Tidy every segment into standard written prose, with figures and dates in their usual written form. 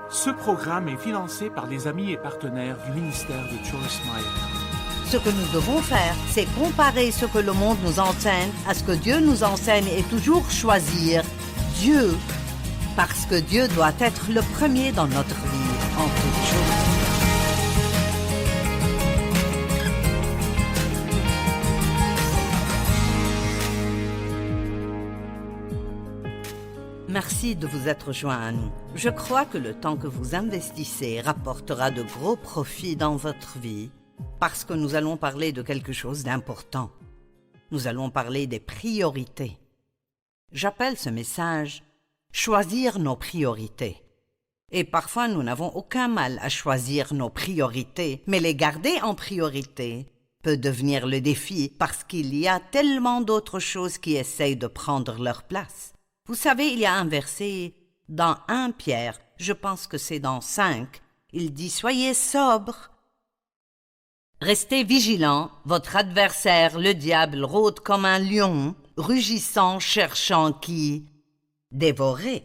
Ce programme est financé par les amis et partenaires du ministère de Joyce Meyer. Ce que nous devons faire, c'est comparer ce que le monde nous enseigne à ce que Dieu nous enseigne et toujours choisir Dieu, parce que Dieu doit être le premier dans notre vie en toutes choses. Merci de vous être joints à nous. Je crois que le temps que vous investissez rapportera de gros profits dans votre vie, parce que nous allons parler de quelque chose d'important. Nous allons parler des priorités. J'appelle ce message « Choisir nos priorités ». Et parfois, nous n'avons aucun mal à choisir nos priorités, mais les garder en priorité peut devenir le défi parce qu'il y a tellement d'autres choses qui essayent de prendre leur place. Vous savez, il y a un verset dans 1 Pierre, je pense que c'est dans 5, il dit « Soyez sobres, restez vigilants, votre adversaire, le diable, rôde comme un lion, rugissant, cherchant qui dévorer. »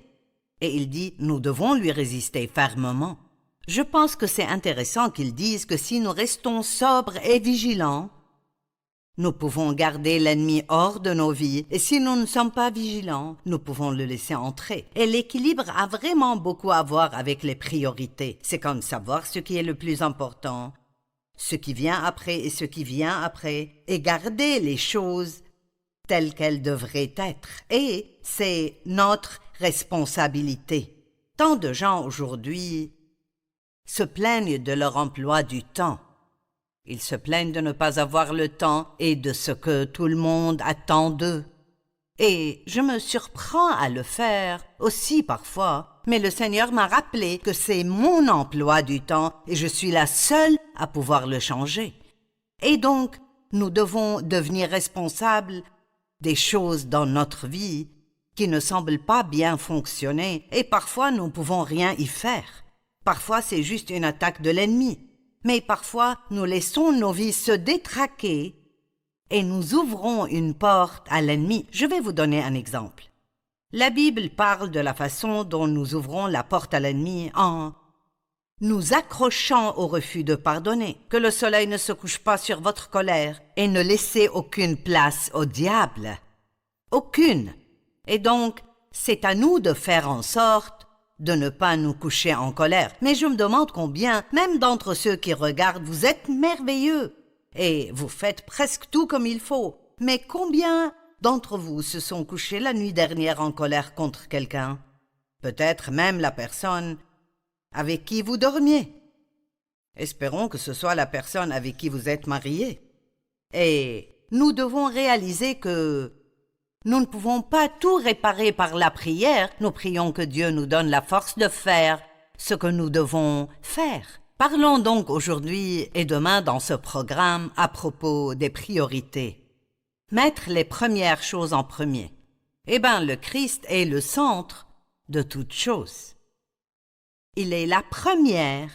Et il dit « Nous devons lui résister fermement. » Je pense que c'est intéressant qu'ils disent que si nous restons sobres et vigilants, nous pouvons garder l'ennemi hors de nos vies, et si nous ne sommes pas vigilants, nous pouvons le laisser entrer. Et l'équilibre a vraiment beaucoup à voir avec les priorités. C'est comme savoir ce qui est le plus important, ce qui vient après et ce qui vient après, et garder les choses telles qu'elles devraient être. Et c'est notre responsabilité. Tant de gens aujourd'hui se plaignent de leur emploi du temps. Ils se plaignent de ne pas avoir le temps et de ce que tout le monde attend d'eux. Et je me surprends à le faire aussi parfois, mais le Seigneur m'a rappelé que c'est mon emploi du temps et je suis la seule à pouvoir le changer. Et donc, nous devons devenir responsables des choses dans notre vie qui ne semblent pas bien fonctionner et parfois nous ne pouvons rien y faire. Parfois c'est juste une attaque de l'ennemi. Mais parfois, nous laissons nos vies se détraquer et nous ouvrons une porte à l'ennemi. Je vais vous donner un exemple. La Bible parle de la façon dont nous ouvrons la porte à l'ennemi en nous accrochant au refus de pardonner, que le soleil ne se couche pas sur votre colère et ne laissez aucune place au diable. Aucune. Et donc, c'est à nous de faire en sorte de ne pas nous coucher en colère. Mais je me demande combien, même d'entre ceux qui regardent, vous êtes merveilleux et vous faites presque tout comme il faut. Mais combien d'entre vous se sont couchés la nuit dernière en colère contre quelqu'un? Peut-être même la personne avec qui vous dormiez. Espérons que ce soit la personne avec qui vous êtes mariés. Et nous devons réaliser que nous ne pouvons pas tout réparer par la prière. Nous prions que Dieu nous donne la force de faire ce que nous devons faire. Parlons donc aujourd'hui et demain dans ce programme à propos des priorités. Mettre les premières choses en premier. Eh bien, le Christ est le centre de toutes choses. Il est la première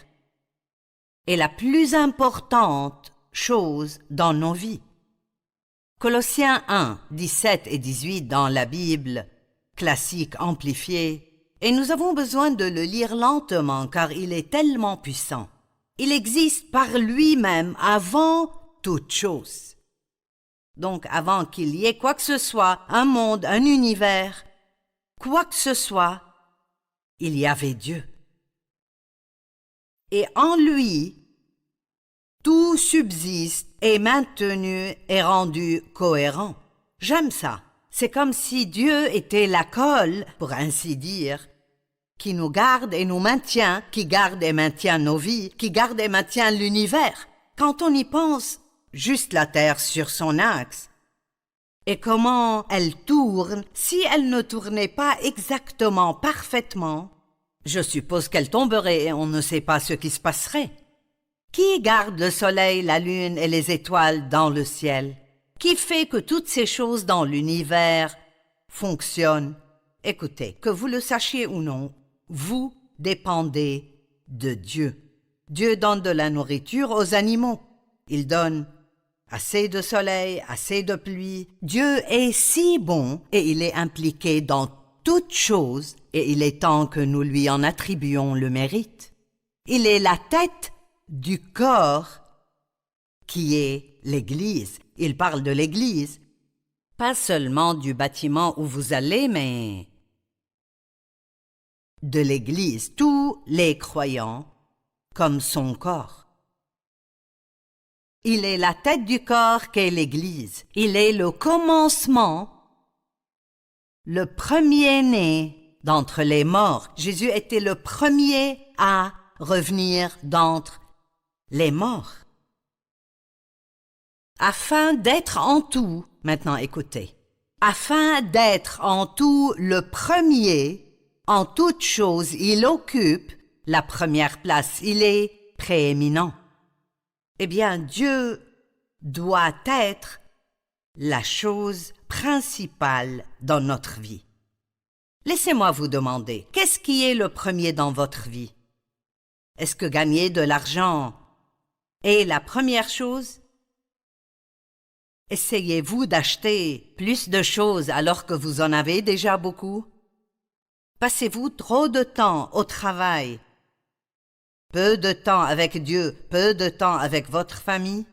et la plus importante chose dans nos vies. Colossiens 1, 17 et 18 dans la Bible, classique amplifié, et nous avons besoin de le lire lentement car il est tellement puissant. Il existe par lui-même avant toute chose. Donc avant qu'il y ait quoi que ce soit, un monde, un univers, quoi que ce soit, il y avait Dieu. Et en lui, tout subsiste, est maintenu et rendu cohérent. J'aime ça. C'est comme si Dieu était la colle, pour ainsi dire, qui nous garde et nous maintient, qui garde et maintient nos vies, qui garde et maintient l'univers. Quand on y pense, juste la Terre sur son axe. Et comment elle tourne, si elle ne tournait pas exactement parfaitement, je suppose qu'elle tomberait et on ne sait pas ce qui se passerait. Qui garde le soleil, la lune et les étoiles dans le ciel? Qui fait que toutes ces choses dans l'univers fonctionnent? Écoutez, que vous le sachiez ou non, vous dépendez de Dieu. Dieu donne de la nourriture aux animaux. Il donne assez de soleil, assez de pluie. Dieu est si bon et il est impliqué dans toutes choses et il est temps que nous lui en attribuions le mérite. Il est la tête du corps qui est l'Église. Il parle de l'Église, pas seulement du bâtiment où vous allez, mais de l'Église, tous les croyants comme son corps. Il est la tête du corps qu'est l'Église. Il est le commencement, le premier-né d'entre les morts. Jésus était le premier à revenir d'entre les morts. Afin d'être en tout, maintenant écoutez, afin d'être en tout le premier, en toute chose, il occupe la première place, il est prééminent. Eh bien, Dieu doit être la chose principale dans notre vie. Laissez-moi vous demander, qu'est-ce qui est le premier dans votre vie? Est-ce que gagner de l'argent est la première chose? Essayez-vous d'acheter plus de choses alors que vous en avez déjà beaucoup? Passez-vous trop de temps au travail? Peu de temps avec Dieu, peu de temps avec votre famille?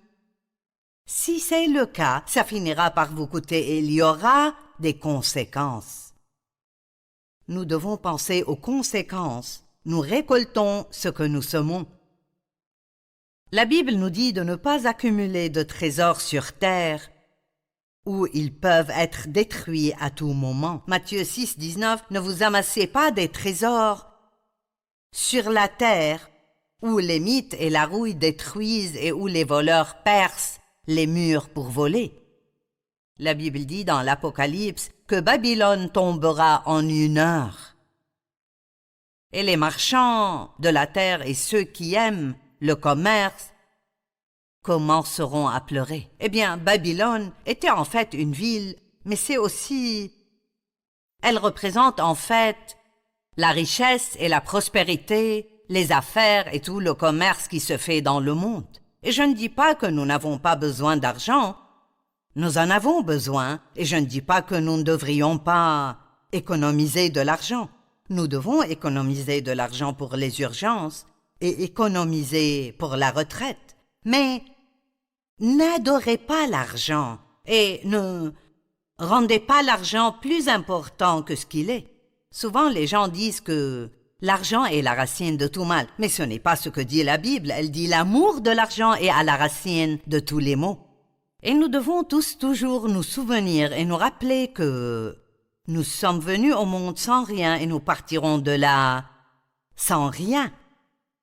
Si c'est le cas, ça finira par vous coûter et il y aura des conséquences. Nous devons penser aux conséquences. Nous récoltons ce que nous semons. La Bible nous dit de ne pas accumuler de trésors sur terre où ils peuvent être détruits à tout moment. Matthieu 6, 19, ne vous amassez pas des trésors sur la terre où les mythes et la rouille détruisent et où les voleurs percent les murs pour voler. La Bible dit dans l'Apocalypse que Babylone tombera en 1 heure. Et les marchands de la terre et ceux qui aiment le commerce commenceront à pleurer. Eh bien, Babylone était en fait une ville, mais c'est aussi... Elle représente en fait la richesse et la prospérité, les affaires et tout le commerce qui se fait dans le monde. Et je ne dis pas que nous n'avons pas besoin d'argent. Nous en avons besoin, et je ne dis pas que nous ne devrions pas économiser de l'argent. Nous devons économiser de l'argent pour les urgences et économiser pour la retraite. Mais n'adorez pas l'argent et ne rendez pas l'argent plus important que ce qu'il est. Souvent, les gens disent que l'argent est la racine de tout mal. Mais ce n'est pas ce que dit la Bible. Elle dit l'amour de l'argent est à la racine de tous les maux. Et nous devons tous toujours nous souvenir et nous rappeler que nous sommes venus au monde sans rien et nous partirons de là sans rien.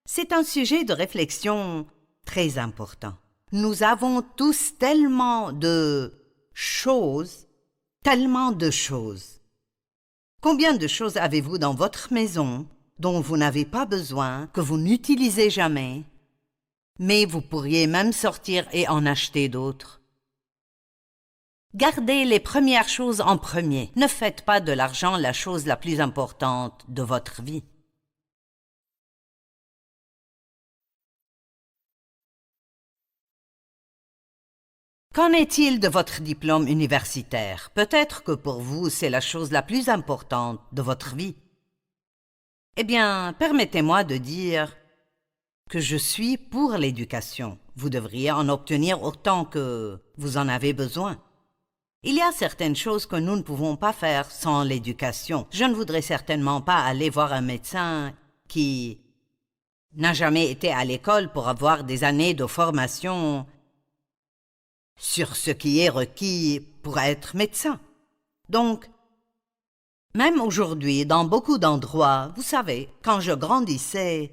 C'est un sujet de réflexion très important. Nous avons tous tellement de choses. Combien de choses avez-vous dans votre maison dont vous n'avez pas besoin, que vous n'utilisez jamais, mais vous pourriez même sortir et en acheter d'autres? Gardez les premières choses en premier. Ne faites pas de l'argent la chose la plus importante de votre vie. Qu'en est-il de votre diplôme universitaire? Peut-être que pour vous, c'est la chose la plus importante de votre vie. Eh bien, permettez-moi de dire que je suis pour l'éducation. Vous devriez en obtenir autant que vous en avez besoin. Il y a certaines choses que nous ne pouvons pas faire sans l'éducation. Je ne voudrais certainement pas aller voir un médecin qui n'a jamais été à l'école pour avoir des années de formation sur ce qui est requis pour être médecin. Donc, même aujourd'hui, dans beaucoup d'endroits, vous savez, quand je grandissais,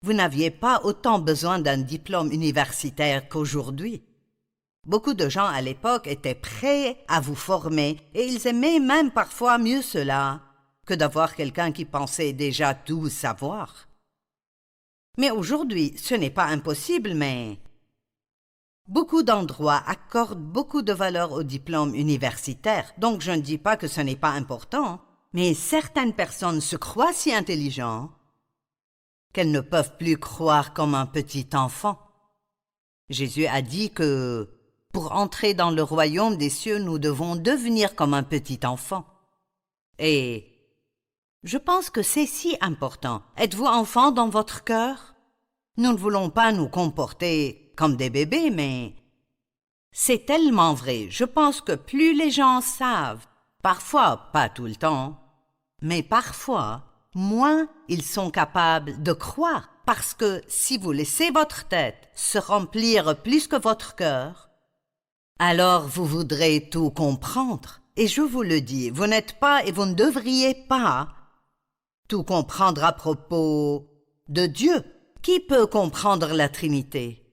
vous n'aviez pas autant besoin d'un diplôme universitaire qu'aujourd'hui. Beaucoup de gens à l'époque étaient prêts à vous former et ils aimaient même parfois mieux cela que d'avoir quelqu'un qui pensait déjà tout savoir. Mais aujourd'hui, ce n'est pas impossible, mais beaucoup d'endroits accordent beaucoup de valeur au diplôme universitaire, donc je ne dis pas que ce n'est pas important, mais certaines personnes se croient si intelligentes qu'elles ne peuvent plus croire comme un petit enfant. Jésus a dit que pour entrer dans le royaume des cieux, nous devons devenir comme un petit enfant. Et Je pense que c'est si important. Êtes-vous enfant dans votre cœur? Nous ne voulons pas nous comporter comme des bébés, mais c'est tellement vrai. Je pense que plus les gens savent, parfois, pas tout le temps, mais parfois, moins ils sont capables de croire. Parce que si vous laissez votre tête se remplir plus que votre cœur, alors vous voudrez tout comprendre. Et je vous le dis, vous n'êtes pas et vous ne devriez pas tout comprendre à propos de Dieu. Qui peut comprendre la Trinité?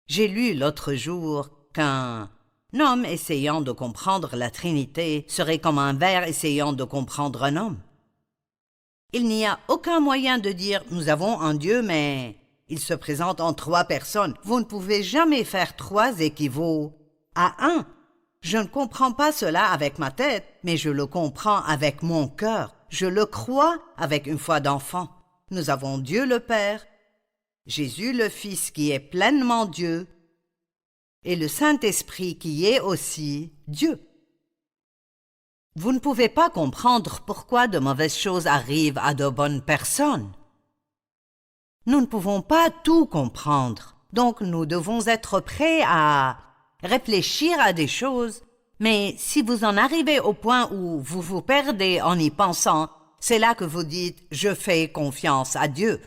J'ai lu l'autre jour qu'un homme essayant de comprendre la Trinité serait comme un ver essayant de comprendre un homme. Il n'y a aucun moyen de dire « nous avons un Dieu, mais il se présente en 3 personnes ». Vous ne pouvez jamais faire 3 équivaut à 1. Je ne comprends pas cela avec ma tête, mais je le comprends avec mon cœur. Je le crois avec une foi d'enfant. Nous avons Dieu le Père, Jésus le Fils qui est pleinement Dieu, et le Saint-Esprit qui est aussi Dieu. Vous ne pouvez pas comprendre pourquoi de mauvaises choses arrivent à de bonnes personnes. Nous ne pouvons pas tout comprendre, donc nous devons être prêts à réfléchir à des choses, mais si vous en arrivez au point où vous vous perdez en y pensant, c'est là que vous dites « je fais confiance à Dieu ».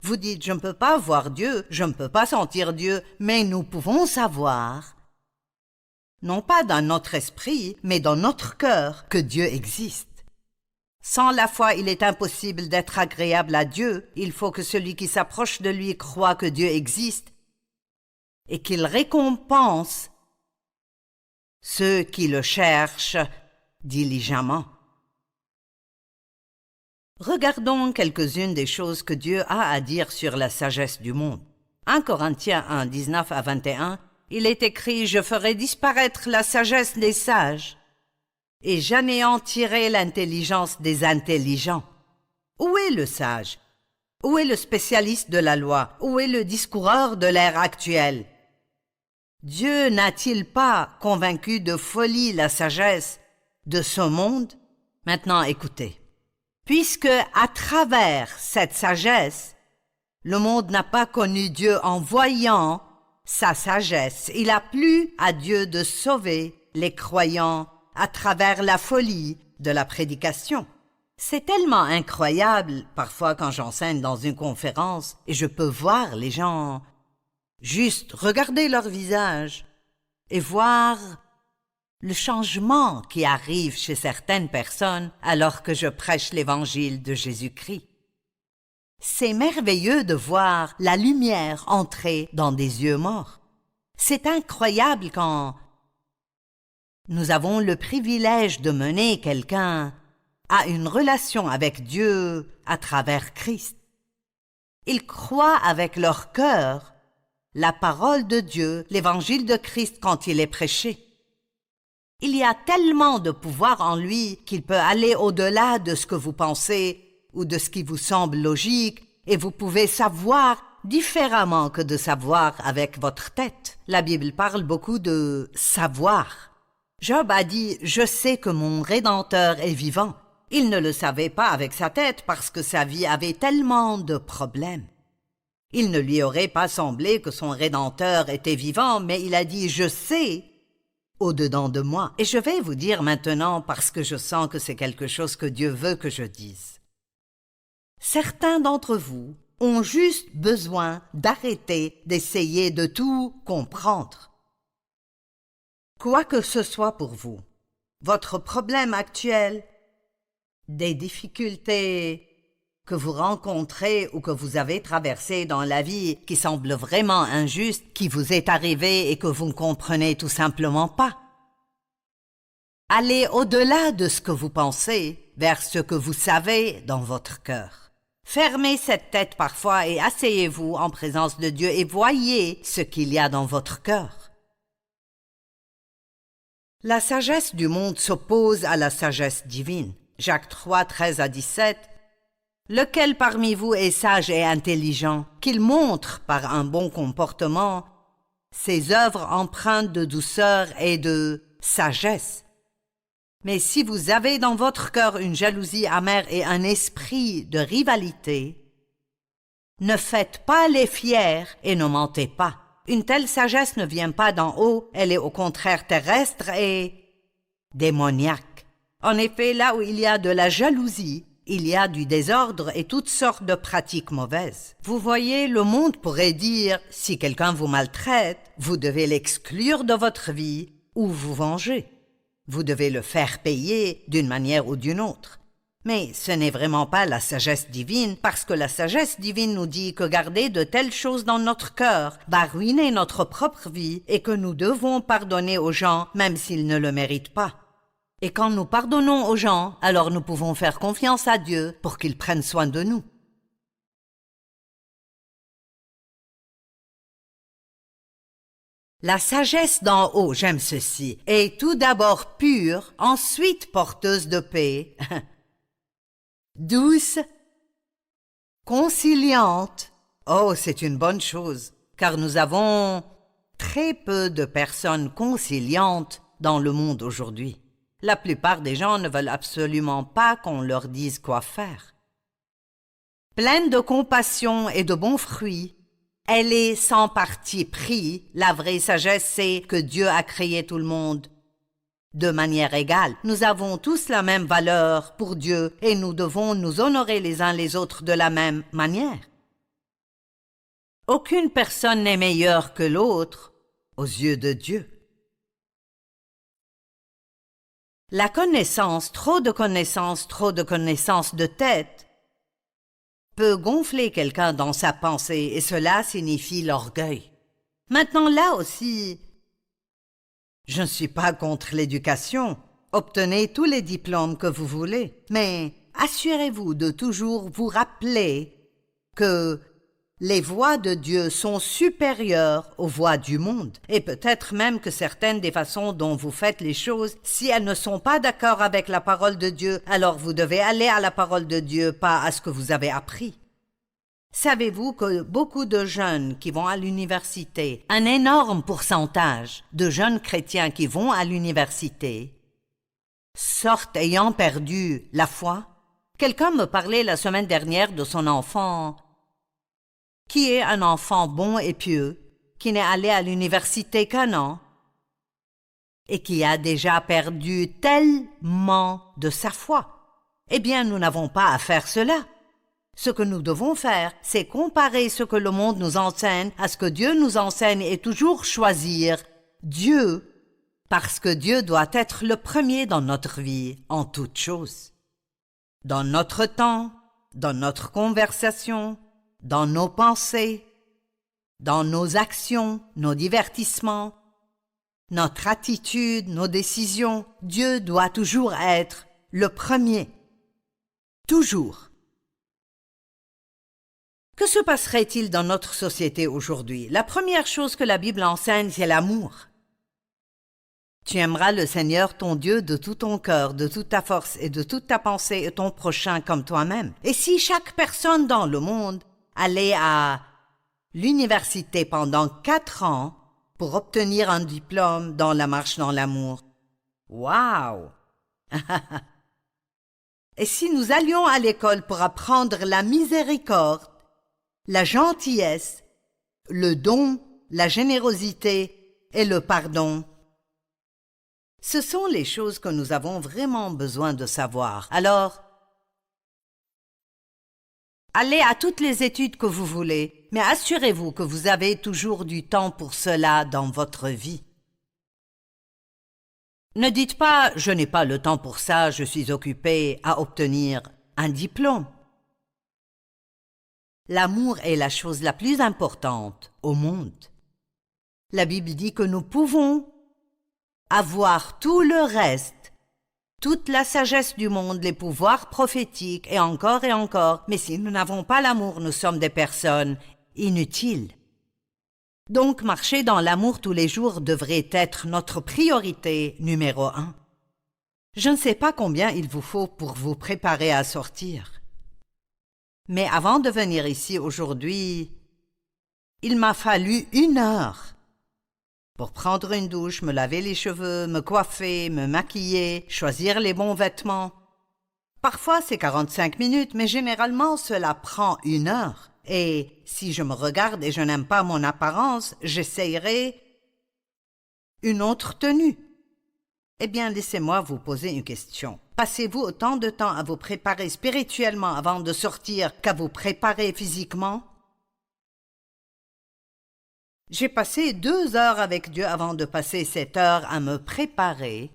Vous dites « je ne peux pas voir Dieu, je ne peux pas sentir Dieu », mais nous pouvons savoir, non pas dans notre esprit, mais dans notre cœur, que Dieu existe. Sans la foi, il est impossible d'être agréable à Dieu. Il faut que celui qui s'approche de lui croie que Dieu existe et qu'il récompense ceux qui le cherchent diligemment. Regardons quelques-unes des choses que Dieu a à dire sur la sagesse du monde. 1 Corinthiens 1, 19 à 21, il est écrit « Je ferai disparaître la sagesse des sages et j'anéantirai l'intelligence des intelligents. » Où est le sage? Où est le spécialiste de la loi? Où est le discoureur de l'ère actuelle? Dieu n'a-t-il pas convaincu de folie la sagesse de ce monde? Maintenant, écoutez. Puisque, à travers cette sagesse, le monde n'a pas connu Dieu en voyant sa sagesse, il a plu à Dieu de sauver les croyants à travers la folie de la prédication. C'est tellement incroyable, parfois quand j'enseigne dans une conférence, et je peux voir les gens juste regarder leur visage et voir le changement qui arrive chez certaines personnes alors que je prêche l'évangile de Jésus-Christ. C'est merveilleux de voir la lumière entrer dans des yeux morts. C'est incroyable quand nous avons le privilège de mener quelqu'un à une relation avec Dieu à travers Christ. Ils croient avec leur cœur la parole de Dieu, l'évangile de Christ quand il est prêché. Il y a tellement de pouvoir en lui qu'il peut aller au-delà de ce que vous pensez ou de ce qui vous semble logique, et vous pouvez savoir différemment que de savoir avec votre tête. La Bible parle beaucoup de savoir. Job a dit « Je sais que mon Rédempteur est vivant ». Il ne le savait pas avec sa tête parce que sa vie avait tellement de problèmes. Il ne lui aurait pas semblé que son Rédempteur était vivant, mais il a dit « Je sais » au-dedans de moi. Et je vais vous dire maintenant parce que je sens que c'est quelque chose que Dieu veut que je dise. Certains d'entre vous ont juste besoin d'arrêter d'essayer de tout comprendre. Quoi que ce soit pour vous, votre problème actuel, des difficultés que vous rencontrez ou que vous avez traversées dans la vie qui semblent vraiment injustes, qui vous est arrivé et que vous ne comprenez tout simplement pas. Allez au-delà de ce que vous pensez, vers ce que vous savez dans votre cœur. Fermez cette tête parfois et asseyez-vous en présence de Dieu et voyez ce qu'il y a dans votre cœur. La sagesse du monde s'oppose à la sagesse divine. Jacques 3, 13 à 17. Lequel parmi vous est sage et intelligent, qu'il montre par un bon comportement ses œuvres empreintes de douceur et de sagesse. Mais si vous avez dans votre cœur une jalousie amère et un esprit de rivalité, ne faites pas les fiers et ne mentez pas. Une telle sagesse ne vient pas d'en haut, elle est au contraire terrestre et démoniaque. En effet, là où il y a de la jalousie, il y a du désordre et toutes sortes de pratiques mauvaises. Vous voyez, le monde pourrait dire, si quelqu'un vous maltraite, vous devez l'exclure de votre vie ou vous venger. Vous devez le faire payer d'une manière ou d'une autre. Mais ce n'est vraiment pas la sagesse divine, parce que la sagesse divine nous dit que garder de telles choses dans notre cœur va ruiner notre propre vie et que nous devons pardonner aux gens même s'ils ne le méritent pas. Et quand nous pardonnons aux gens, alors nous pouvons faire confiance à Dieu pour qu'il prenne soin de nous. La sagesse d'en haut, j'aime ceci, est tout d'abord pure, ensuite porteuse de paix, douce, conciliante. Oh, c'est une bonne chose, car nous avons très peu de personnes conciliantes dans le monde aujourd'hui. La plupart des gens ne veulent absolument pas qu'on leur dise quoi faire. Pleine de compassion et de bons fruits, elle est sans parti pris. La vraie sagesse, c'est que Dieu a créé tout le monde de manière égale. Nous avons tous la même valeur pour Dieu et nous devons nous honorer les uns les autres de la même manière. Aucune personne n'est meilleure que l'autre aux yeux de Dieu. La connaissance, trop de connaissances de tête, peut gonfler quelqu'un dans sa pensée et cela signifie l'orgueil. Maintenant, là aussi, je ne suis pas contre l'éducation. Obtenez tous les diplômes que vous voulez, mais assurez-vous de toujours vous rappeler que les voies de Dieu sont supérieures aux voies du monde, et peut-être même que certaines des façons dont vous faites les choses, si elles ne sont pas d'accord avec la parole de Dieu, alors vous devez aller à la parole de Dieu, pas à ce que vous avez appris. Savez-vous que beaucoup de jeunes qui vont à l'université, un énorme pourcentage de jeunes chrétiens qui vont à l'université, sortent ayant perdu la foi? Quelqu'un me parlait la semaine dernière de son enfant, qui est un enfant bon et pieux, qui n'est allé à l'université qu'un an, et qui a déjà perdu tellement de sa foi. Eh bien, nous n'avons pas à faire cela. Ce que nous devons faire, c'est comparer ce que le monde nous enseigne à ce que Dieu nous enseigne et toujours choisir Dieu, parce que Dieu doit être le premier dans notre vie, en toutes choses. Dans notre temps, dans notre conversation, dans nos pensées, dans nos actions, nos divertissements, notre attitude, nos décisions, Dieu doit toujours être le premier. Toujours. Que se passerait-il dans notre société aujourd'hui? La première chose que la Bible enseigne, c'est l'amour. Tu aimeras le Seigneur ton Dieu de tout ton cœur, de toute ta force et de toute ta pensée et ton prochain comme toi-même. Et si chaque personne dans le monde allait à l'université pendant 4 ans pour obtenir un diplôme dans la marche dans l'amour. Waouh! Et si nous allions à l'école pour apprendre la miséricorde, la gentillesse, le don, la générosité et le pardon? Ce sont les choses que nous avons vraiment besoin de savoir. Alors, allez à toutes les études que vous voulez, mais assurez-vous que vous avez toujours du temps pour cela dans votre vie. Ne dites pas « je n'ai pas le temps pour ça, je suis occupé à obtenir un diplôme ». L'amour est la chose la plus importante au monde. La Bible dit que nous pouvons avoir tout le reste, toute la sagesse du monde, les pouvoirs prophétiques et encore, mais si nous n'avons pas l'amour, nous sommes des personnes inutiles. Donc, marcher dans l'amour tous les jours devrait être notre priorité numéro 1. Je ne sais pas combien il vous faut pour vous préparer à sortir. Mais avant de venir ici aujourd'hui, il m'a fallu 1 heure pour prendre une douche, me laver les cheveux, me coiffer, me maquiller, choisir les bons vêtements. Parfois c'est 45 minutes, mais généralement cela prend 1 heure. Et si je me regarde et je n'aime pas mon apparence, j'essayerai une autre tenue. Eh bien, laissez-moi vous poser une question. Passez-vous autant de temps à vous préparer spirituellement avant de sortir qu'à vous préparer physiquement? J'ai passé 2 heures avec Dieu avant de passer 7 heures à me préparer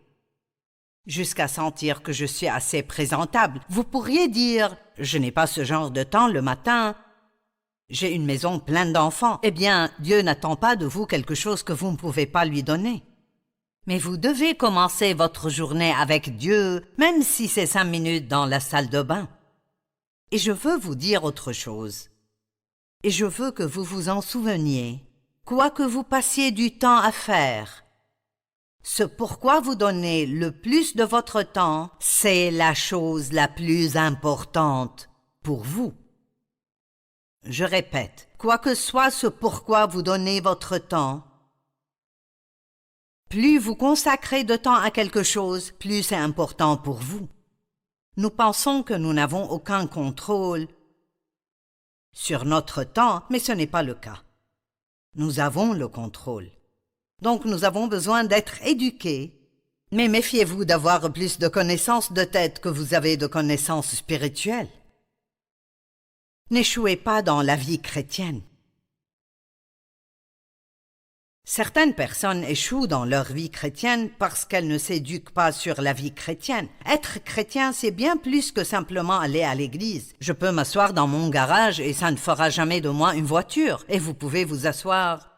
jusqu'à sentir que je suis assez présentable. Vous pourriez dire, je n'ai pas ce genre de temps le matin. J'ai une maison pleine d'enfants. Eh bien, Dieu n'attend pas de vous quelque chose que vous ne pouvez pas lui donner. Mais vous devez commencer votre journée avec Dieu, même si c'est 5 minutes dans la salle de bain. Et je veux vous dire autre chose. Et je veux que vous vous en souveniez. Quoi que vous passiez du temps à faire, ce pourquoi vous donnez le plus de votre temps, c'est la chose la plus importante pour vous. Je répète, quoi que soit ce pourquoi vous donnez votre temps, plus vous consacrez de temps à quelque chose, plus c'est important pour vous. Nous pensons que nous n'avons aucun contrôle sur notre temps, mais ce n'est pas le cas. Nous avons le contrôle. Donc nous avons besoin d'être éduqués. Mais méfiez-vous d'avoir plus de connaissances de tête que vous avez de connaissances spirituelles. N'échouez pas dans la vie chrétienne. Certaines personnes échouent dans leur vie chrétienne parce qu'elles ne s'éduquent pas sur la vie chrétienne. Être chrétien, c'est bien plus que simplement aller à l'église. Je peux m'asseoir dans mon garage et ça ne fera jamais de moi une voiture. Et vous pouvez vous asseoir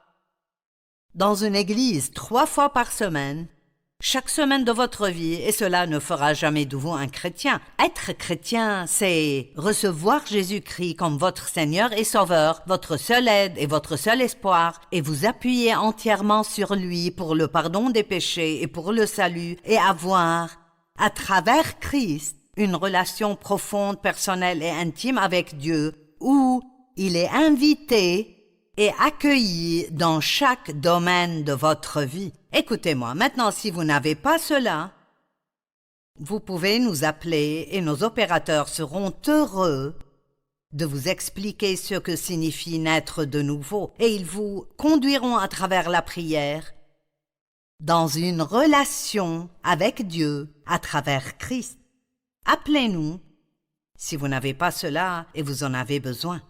dans une église 3 fois par semaine, chaque semaine de votre vie, et cela ne fera jamais de vous un chrétien. Être chrétien, c'est recevoir Jésus-Christ comme votre Seigneur et Sauveur, votre seule aide et votre seul espoir, et vous appuyer entièrement sur lui pour le pardon des péchés et pour le salut, et avoir, à travers Christ, une relation profonde, personnelle et intime avec Dieu, où il est invité et accueilli dans chaque domaine de votre vie. Écoutez-moi, maintenant si vous n'avez pas cela, vous pouvez nous appeler et nos opérateurs seront heureux de vous expliquer ce que signifie naître de nouveau et ils vous conduiront à travers la prière dans une relation avec Dieu à travers Christ. Appelez-nous si vous n'avez pas cela et vous en avez besoin.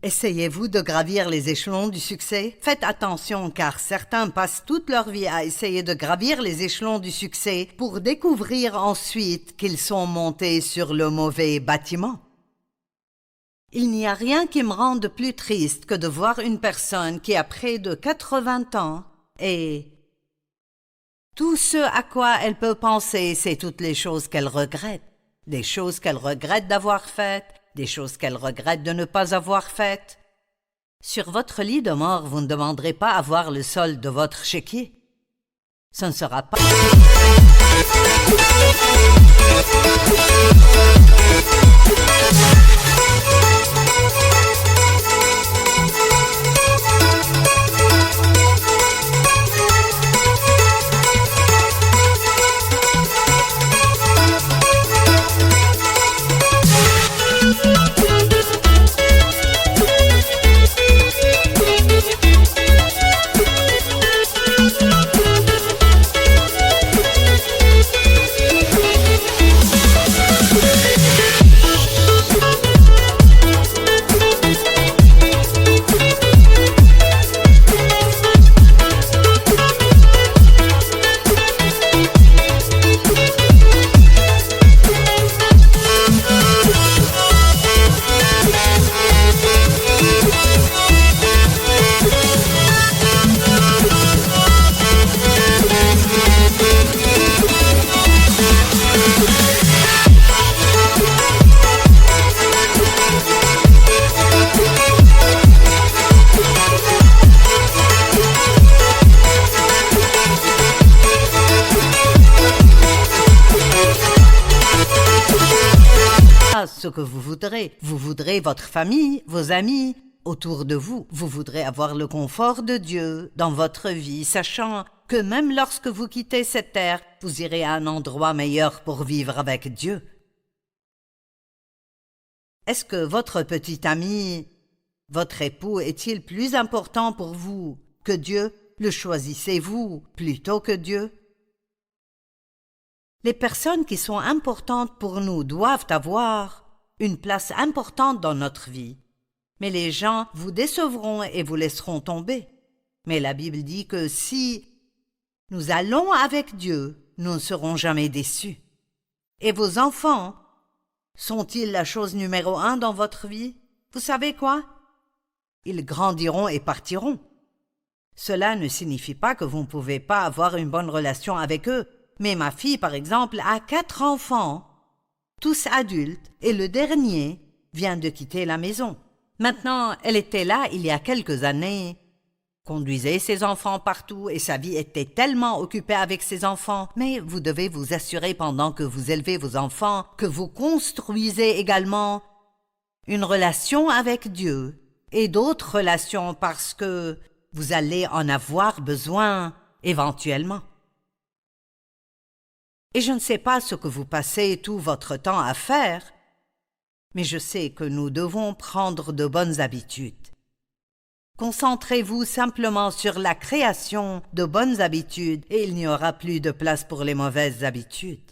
Essayez-vous de gravir les échelons du succès? Faites attention car certains passent toute leur vie à essayer de gravir les échelons du succès pour découvrir ensuite qu'ils sont montés sur le mauvais bâtiment. Il n'y a rien qui me rende plus triste que de voir une personne qui a près de 80 ans et tout ce à quoi elle peut penser, c'est toutes les choses qu'elle regrette. Des choses qu'elle regrette d'avoir faites, des choses qu'elle regrette de ne pas avoir faites. Sur votre lit de mort, vous ne demanderez pas à voir le solde de votre chéquier. Ce ne sera pas... Ce que vous voudrez votre famille, vos amis, autour de vous. Vous voudrez avoir le confort de Dieu dans votre vie, sachant que même lorsque vous quittez cette terre, vous irez à un endroit meilleur pour vivre avec Dieu. Est-ce que votre petit ami, votre époux, est-il plus important pour vous que Dieu? Le choisissez-vous plutôt que Dieu? Les personnes qui sont importantes pour nous doivent avoir une place importante dans notre vie. Mais les gens vous décevront et vous laisseront tomber. Mais la Bible dit que si nous allons avec Dieu, nous ne serons jamais déçus. Et vos enfants, sont-ils la chose numéro 1 dans votre vie? Vous savez quoi? Ils grandiront et partiront. Cela ne signifie pas que vous ne pouvez pas avoir une bonne relation avec eux. Mais ma fille, par exemple, a 4 enfants, tous adultes, et le dernier vient de quitter la maison. Maintenant, elle était là il y a quelques années, conduisait ses enfants partout et sa vie était tellement occupée avec ses enfants. Mais vous devez vous assurer pendant que vous élevez vos enfants que vous construisez également une relation avec Dieu et d'autres relations parce que vous allez en avoir besoin éventuellement. Et je ne sais pas ce que vous passez tout votre temps à faire, mais je sais que nous devons prendre de bonnes habitudes. Concentrez-vous simplement sur la création de bonnes habitudes et il n'y aura plus de place pour les mauvaises habitudes.